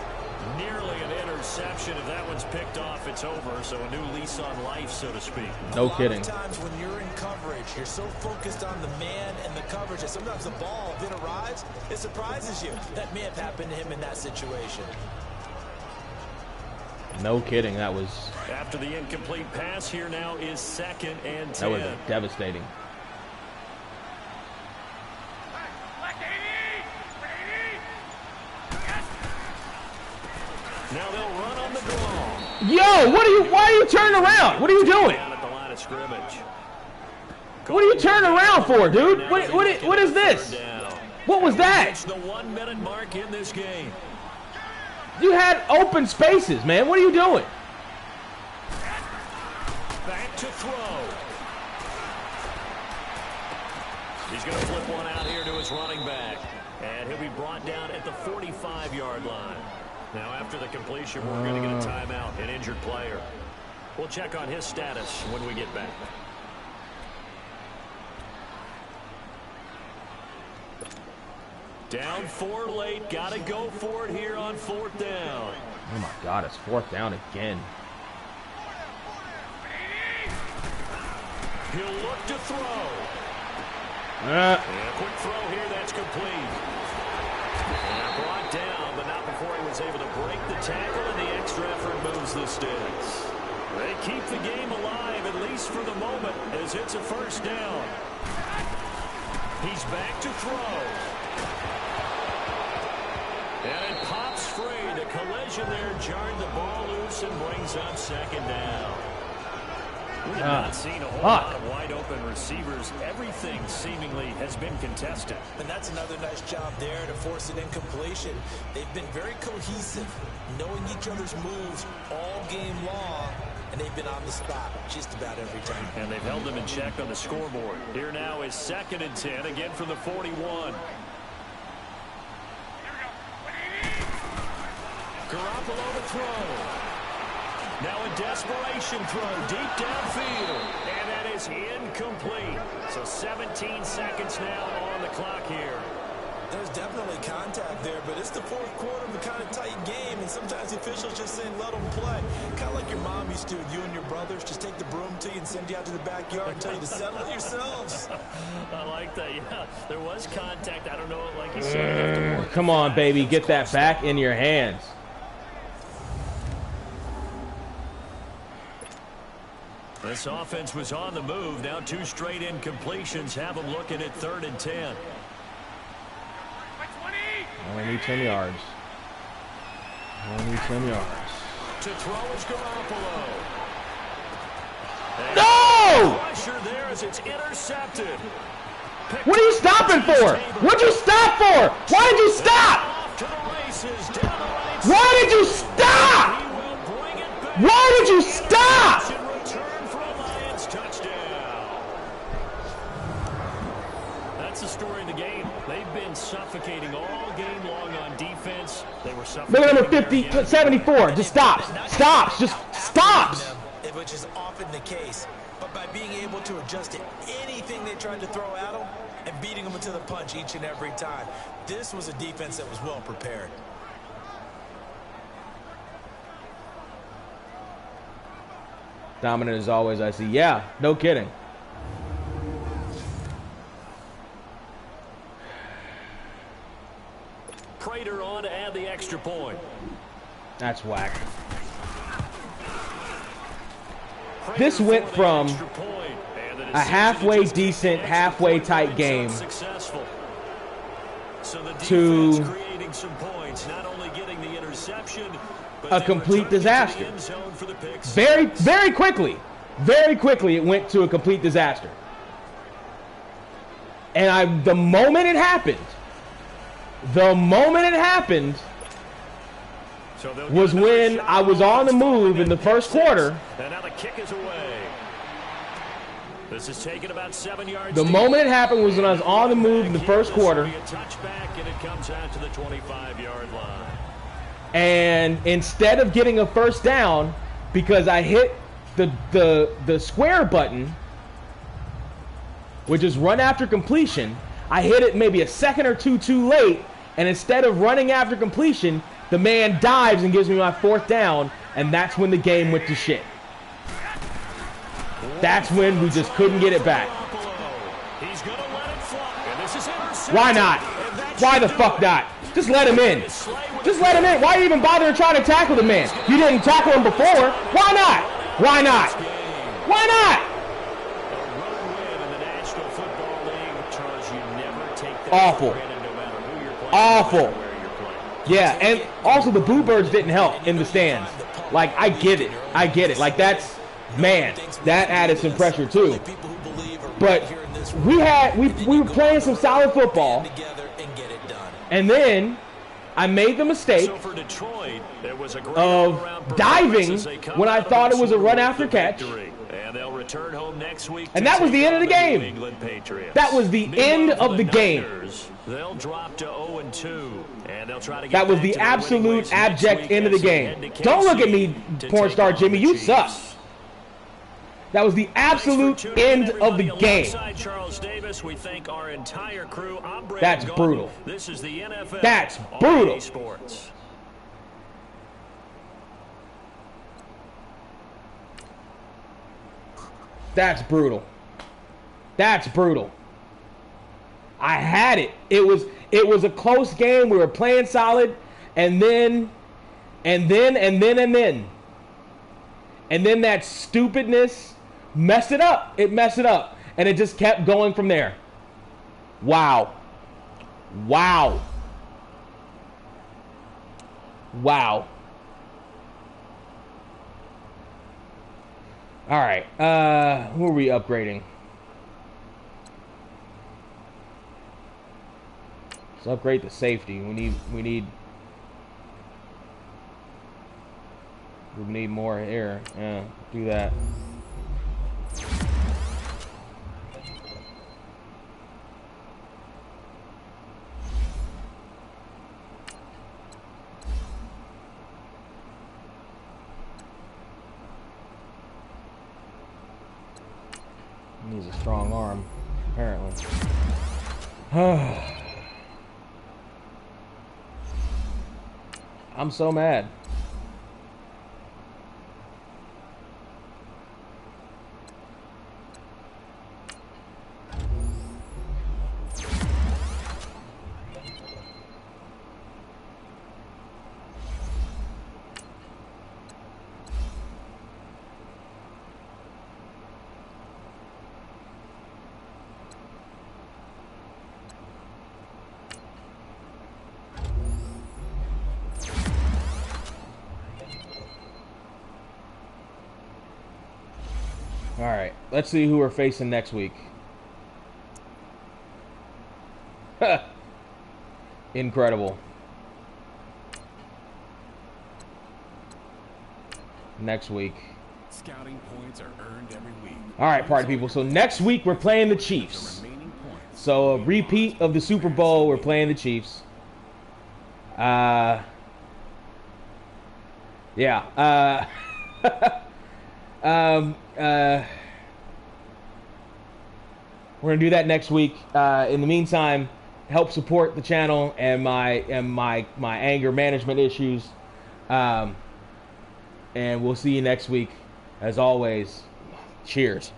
Nearly an interception. If that one's picked off, it's over. So a new lease on life, so to speak. No kidding. A lot of times when you're in coverage, you're so focused on the man and the coverage that sometimes the ball, if it arrives, it surprises you. That may have happened to him in that situation. No kidding, that was... After the incomplete pass, here now is second and 10. That was devastating. Now they'll run on the draw. Yo, why are you turning around? What are you doing? Down at the line of scrimmage. What are you turning around for, dude? What is this? What was that? It's the 1 minute mark in this game. You had open spaces, man. What are you doing? Back to throw. He's going to flip one out here to his running back. And he'll be brought down at the 45-yard line. Now, after the completion, we're going to get a timeout, an injured player. We'll check on his status when we get back. Down 4 late. Got to go for it here on 4th down. Oh, my God. It's 4th down again. He'll look to throw. And a quick throw here. That's complete. And brought down, but not before he was able to break the tackle, and the extra effort moves the sticks. They keep the game alive, at least for the moment, as it's a 1st down. He's back to throw. And it pops free. The collision there jarred the ball loose and brings up 2nd down. We have not seen a whole lot of wide-open receivers. Everything seemingly has been contested. And that's another nice job there to force an incompletion. They've been very cohesive, knowing each other's moves all game long, and they've been on the spot just about every time. And they've held them in check on the scoreboard. Here now is 2nd and 10, again from the 41. Garoppolo to throw. Now a desperation throw deep downfield. And that is incomplete. So 17 seconds now on the clock here. There's definitely contact there, but it's the 4th quarter of a kind of tight game, and sometimes the officials just saying let them play. Kind of like your mom used to, you and your brothers, just take the broom to you and send you out to the backyard and tell you to settle it yourselves. I like that, yeah. There was contact. I don't know, like you said. Come on, baby. Get that back in your hands. This offense was on the move. Now 2 straight incompletions have them looking at 3rd and 10. Only need 10 yards. Only 10 yards. To throw is Garoppolo. No! Pressure there as it's intercepted. What are you stopping for? What'd you stop for? Why did you stop? Off to the races, down the right Why did you stop? He will bring it back. Why did you stop? In return for a Lions touchdown. That's the story of the game. They've been suffocating all game long on defense. They were suffocating. Look at number 50, 74. Just stops. Stops. Just stops. Which is often the case. But by being able to adjust to anything they tried to throw at them and beating them to the punch each and every time, this was a defense that was well prepared. Dominant as always, I see. Yeah, no kidding. Prater on to add the extra point. That's whack. This went from a halfway decent, halfway tight game to a complete disaster. Very, very quickly it went to a complete disaster. And the moment it happened was when I was on the move in the first quarter. And now the kick is away. This is taken about 7 yards. The moment it happened was when I was on the move in the first quarter. A touchback, and it comes out to the 25-yard line. And instead of getting a first down, because I hit the square button, which is run after completion, I hit it maybe a second or two too late, and instead of running after completion, the man dives and gives me my fourth down, and that's when the game went to shit. That's when we just couldn't get it back. Why not? Why the fuck not? Just let him in. Just let him in. Why even bother to try to tackle the man? You didn't tackle him before. Why not? Why not? Why not? Awful. Awful. Yeah, and also the Boo Birds didn't help in the stands. Like, I get it. I get it. Like, that's, man, that added some pressure too. But we were playing some solid football. And then I made the mistake of diving when I thought it was a run after catch. And that was the end of the game. That was the end of the game. They'll drop to 0-2, and they'll try to get that was the absolute abject end of the game. Don't look at me, porn star Jimmy. You suck. That was the absolute end of the game. That's brutal. This is the NFL. That's brutal. That's brutal. That's brutal. I had it. It was a close game. We were playing solid, and then that stupidness messed it up. It messed it up, and it just kept going from there. Wow. Wow. Wow. All right. Who are we upgrading? Let's upgrade the safety. We need more here. Yeah, do that. Needs a strong arm, apparently. I'm so mad. All right, let's see who we're facing next week. Incredible. Next week. Scouting points are earned every week. All right, party people. So next week we're playing the Chiefs. So a repeat of the Super Bowl. We're playing the Chiefs. Yeah. We're gonna do that next week. In the meantime, help support the channel and my anger management issues. And we'll see you next week. As always, cheers.